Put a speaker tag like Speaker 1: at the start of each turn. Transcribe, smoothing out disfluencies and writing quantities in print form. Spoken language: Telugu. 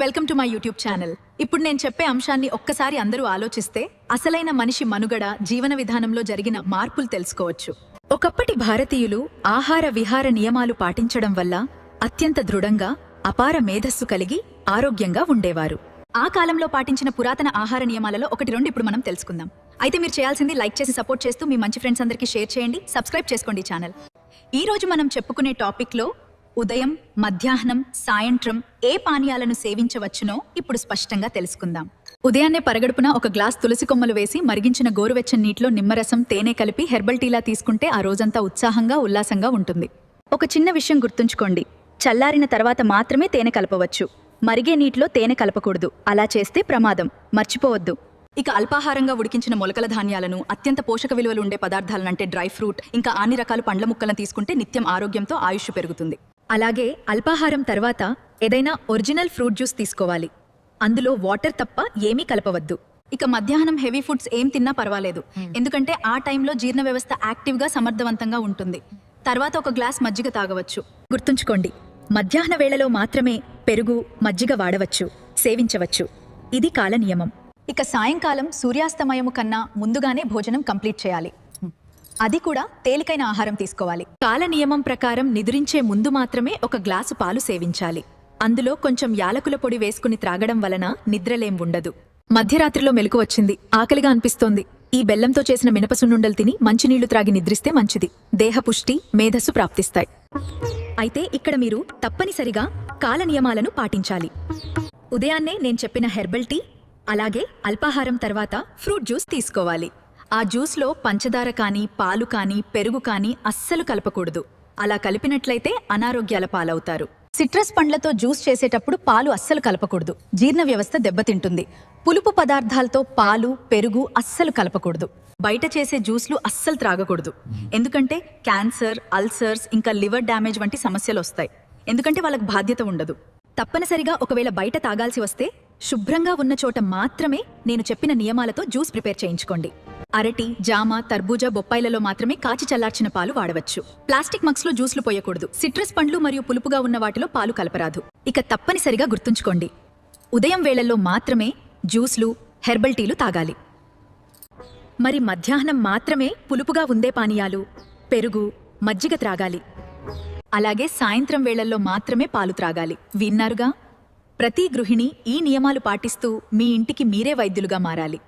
Speaker 1: Welcome to my YouTube channel. ఇప్పుడు నేను చెప్పే అంశాన్ని ఒక్కసారి అందరూ ఆలోచిస్తే అసలైన మనిషి మనుగడ, జీవన విధానంలో జరిగిన మార్పులు తెలుసుకోవచ్చు. ఒకప్పటి భారతీయులు ఆహార విహార నియమాలు పాటించడం వల్ల అత్యంత దృఢంగా, అపార మేధస్సు కలిగి ఆరోగ్యంగా ఉండేవారు. ఆ కాలంలో పాటించిన పురాతన ఆహార నియమాలలో ఒకటి రెండు ఇప్పుడు మనం తెలుసుకుందాం. అయితే మీరు చేయాల్సింది లైక్ చేసి సపోర్ట్ చేస్తూ మీ మంచి ఫ్రెండ్స్ అందరికీ షేర్ చేయండి, సబ్స్క్రైబ్ చేసుకోండి ఛానల్. ఈ రోజు మనం చెప్పుకునే టాపిక్లో ఉదయం, మధ్యాహ్నం, సాయంత్రం ఏ పానీయాలను సేవించవచ్చునో ఇప్పుడు స్పష్టంగా తెలుసుకుందాం. ఉదయాన్నే పరగడుపున ఒక గ్లాస్ తులసి కొమ్మలు వేసి మరిగించిన గోరువెచ్చని నీటిలో నిమ్మరసం, తేనె కలిపి హెర్బల్ టీలా తీసుకుంటే ఆ రోజంతా ఉత్సాహంగా, ఉల్లాసంగా ఉంటుంది. ఒక చిన్న విషయం గుర్తుంచుకోండి, చల్లారిన తర్వాత మాత్రమే తేనె కలపవచ్చు. మరిగే నీటిలో తేనె కలపకూడదు. అలా చేస్తే ప్రమాదం, మర్చిపోవద్దు. ఇక అల్పాహారంగా ఉడికించిన మొలకల ధాన్యాలను, అత్యంత పోషక విలువలు ఉండే పదార్థాలనంటే డ్రై ఫ్రూట్, ఇంకా అన్ని రకాల పండ్ల ముక్కలను తీసుకుంటే నిత్యం ఆరోగ్యంతో ఆయుష్ పెరుగుతుంది. అలాగే అల్పాహారం తర్వాత ఏదైనా ఒరిజినల్ ఫ్రూట్ జ్యూస్ తీసుకోవాలి. అందులో వాటర్ తప్ప ఏమీ కలపవద్దు. ఇక మధ్యాహ్నం హెవీ ఫుడ్స్ ఏం తిన్నా పర్వాలేదు, ఎందుకంటే ఆ టైంలో జీర్ణ వ్యవస్థ యాక్టివ్గా, సమర్థవంతంగా ఉంటుంది. తర్వాత ఒక గ్లాస్ మజ్జిగ తాగవచ్చు. గుర్తుంచుకోండి, మధ్యాహ్న వేళలో మాత్రమే పెరుగు, మజ్జిగ వాడవచ్చు, సేవించవచ్చు. ఇది కాల నియమం. ఇక సాయంకాలం సూర్యాస్తమయము కన్నా ముందుగానే భోజనం కంప్లీట్ చేయాలి. అది కూడా తేలికైన ఆహారం తీసుకోవాలి. కాల నియమం ప్రకారం నిద్రించే ముందు మాత్రమే ఒక గ్లాసు పాలు సేవించాలి. అందులో కొంచెం యాలకుల పొడి వేసుకుని త్రాగడం వలన నిద్రలేం ఉండదు. మధ్యరాత్రిలో మెలకు వచ్చింది, ఆకలిగా అనిపిస్తోంది, ఈ బెల్లంతో చేసిన మినపసున్నుండలు తిని మంచినీళ్లు త్రాగి నిద్రిస్తే మంచిది. దేహ పుష్టి, మేధస్సు ప్రాప్తిస్తాయి. అయితే ఇక్కడ మీరు తప్పనిసరిగా కాల నియమాలను పాటించాలి. ఉదయాన్నే నేను చెప్పిన హెర్బల్ టీ, అలాగే అల్పాహారం తర్వాత ఫ్రూట్ జ్యూస్ తీసుకోవాలి. ఆ జ్యూస్లో పంచదార కానీ, పాలు కానీ, పెరుగు కానీ అస్సలు కలపకూడదు. అలా కలిపినట్లయితే అనారోగ్యాల పాలవుతారు. సిట్రస్ పండ్లతో జ్యూస్ చేసేటప్పుడు పాలు అస్సలు కలపకూడదు, జీర్ణ వ్యవస్థ దెబ్బతింటుంది. పులుపు పదార్థాలతో పాలు, పెరుగు అస్సలు కలపకూడదు. బయట చేసే జ్యూస్లు అస్సలు త్రాగకూడదు, ఎందుకంటే క్యాన్సర్, అల్సర్స్, ఇంకా లివర్ డ్యామేజ్ వంటి సమస్యలు వస్తాయి. ఎందుకంటే వాళ్ళకి బాధ్యత ఉండదు. తప్పనిసరిగా ఒకవేళ బయట తాగాల్సి వస్తే శుభ్రంగా ఉన్న చోట మాత్రమే నేను చెప్పిన నియమాలతో జ్యూస్ ప్రిపేర్ చేయించుకోండి. అరటి, జామ, తర్బూజా, బొప్పాయిలలో మాత్రమే కాచి చల్లార్చిన పాలు వాడవచ్చు. ప్లాస్టిక్ మగ్స్ లో జ్యూస్లు పోయకూడదు. సిట్రస్ పండ్లు మరియు పులుపుగా ఉన్న వాటిలో పాలు కలపరాదు. ఇక తప్పనిసరిగా గుర్తుంచుకోండి, ఉదయం వేళల్లో మాత్రమే జ్యూస్లు, హెర్బల్ టీలు తాగాలి. మరి మధ్యాహ్నం మాత్రమే పులుపుగా ఉండే పానీయాలు, పెరుగు, మజ్జిగ త్రాగాలి. అలాగే సాయంత్రం వేళల్లో మాత్రమే పాలు త్రాగాలి. విన్నారుగా? ప్రతి గృహిణి ఈ నియమాలు పాటిస్తూ మీ ఇంటికి మీరే వైద్యులుగా మారాలి.